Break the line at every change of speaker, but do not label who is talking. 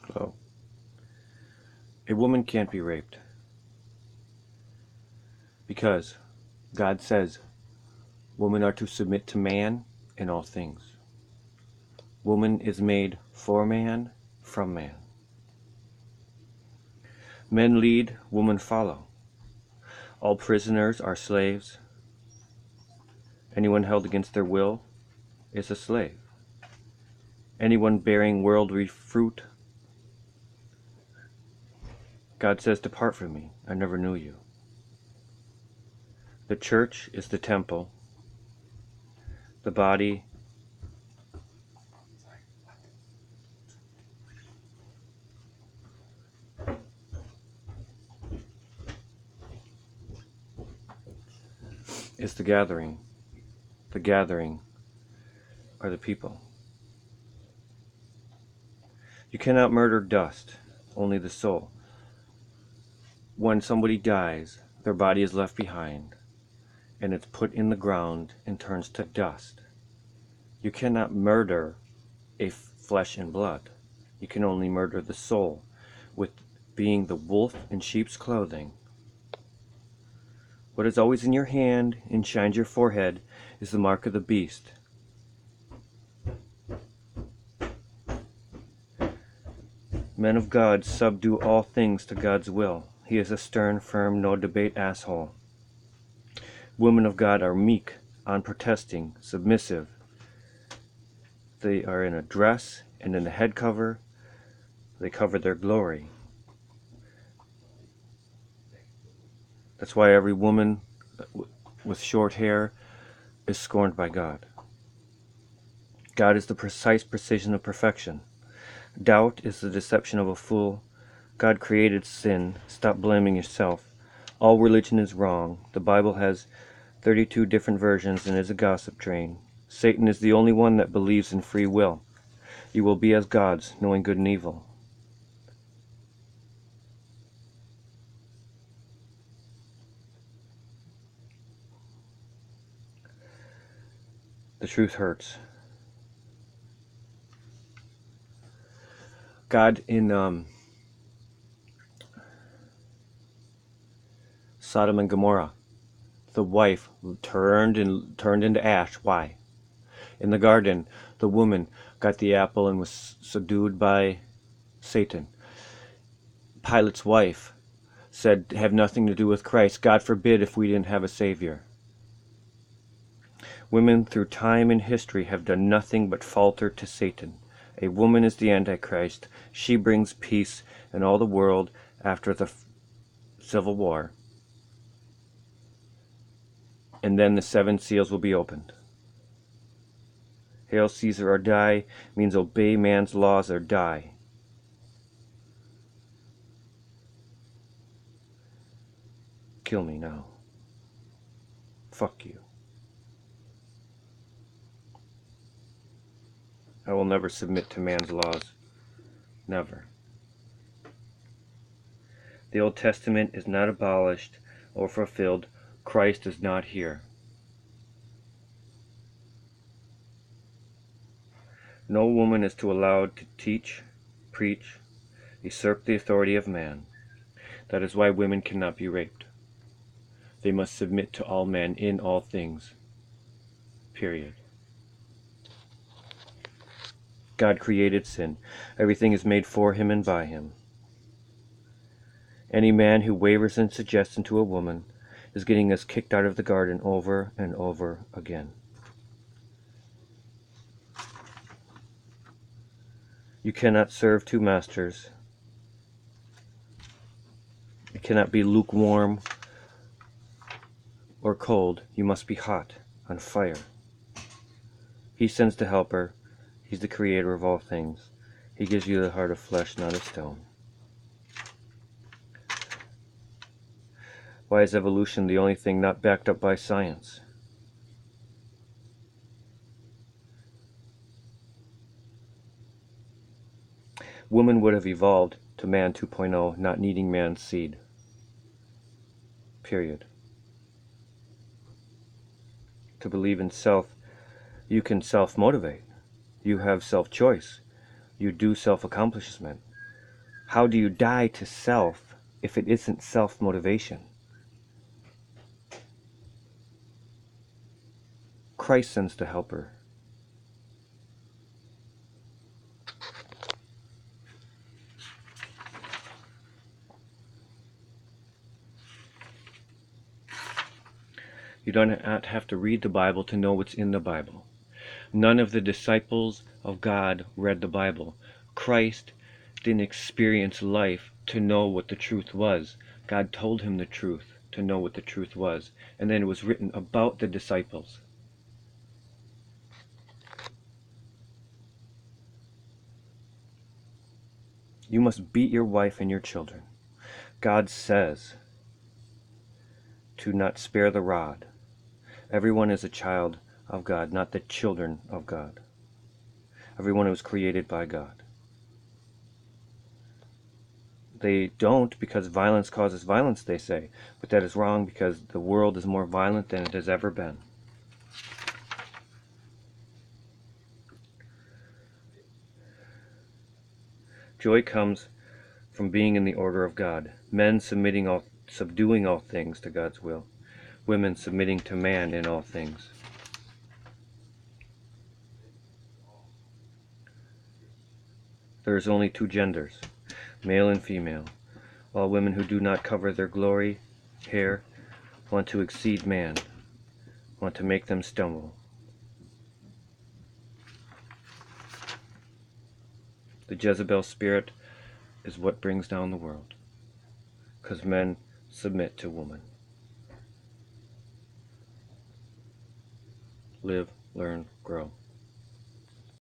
Hello. A woman can't be raped because God says women are to submit to man in all things. Woman is made for man, from man. Men lead, women follow. All prisoners are slaves. Anyone held against their will is a slave. Anyone bearing worldly fruit, God says, depart from me, I never knew you. The church is the temple. The body is the gathering. The gathering are the people. You cannot murder dust, only the soul. When somebody dies, their body is left behind, and it's put in the ground and turns to dust. You cannot murder a flesh and blood. You can only murder the soul, with being the wolf in sheep's clothing. What is always in your hand and shines your forehead is the mark of the beast. Men of God subdue all things to God's will. He is a stern, firm, no debate asshole. Women of God are meek, unprotesting, submissive. They are in a dress and in a head cover. They cover their glory. That's why every woman with short hair is scorned by God. God is the precise precision of perfection. Doubt is the deception of a fool. God created sin. Stop blaming yourself. All religion is wrong. The Bible has 32 different versions and is a gossip train. Satan is the only one that believes in free will. You will be as gods, knowing good and evil. The truth hurts. God in Sodom and Gomorrah, the wife turned into ash. Why? In the garden, the woman got the apple and was subdued by Satan. Pilate's wife said, have nothing to do with Christ. God forbid if we didn't have a Savior. Women through time and history have done nothing but falter to Satan. A woman is the Antichrist. She brings peace in all the world after the Civil War. And then the 7 seals will be opened. Hail Caesar or die means obey man's laws or die. Kill me now. Fuck you. I will never submit to man's laws. Never. The Old Testament is not abolished or fulfilled. Christ is not here. No woman is to allowed to teach, preach, usurp the authority of man. That is why women cannot be raped. They must submit to all men in all things. Period. God created sin. Everything is made for him and by him. Any man who wavers in suggestion to a woman is getting us kicked out of the garden over and over again. You cannot serve 2 masters. You cannot be lukewarm or cold. You must be hot, on fire. He sends the helper. He's the creator of all things. He gives you the heart of flesh, not of stone. Why is evolution the only thing not backed up by science? Woman would have evolved to man 2.0, not needing man's seed. Period. To believe in self, you can self-motivate. You have self-choice. You do self-accomplishment. How do you die to self if it isn't self-motivation? Christ sends the helper. You do not have to read the Bible to know what's in the Bible. None of the disciples of God read the Bible. Christ didn't experience life to know what the truth was. God told him the truth to know what the truth was. And then it was written about the disciples. You must beat your wife and your children. God says to not spare the rod. Everyone is a child of God, not the children of God. Everyone was created by God. They don't because violence causes violence, they say. But that is wrong because the world is more violent than it has ever been. Joy comes from being in the order of God. Men subduing all things to God's will. Women submitting to man in all things. There is only two genders, male and female. All women who do not cover their glory, hair, want to exceed man, want to make them stumble. The Jezebel spirit is what brings down the world, because men submit to woman. Live, learn, grow.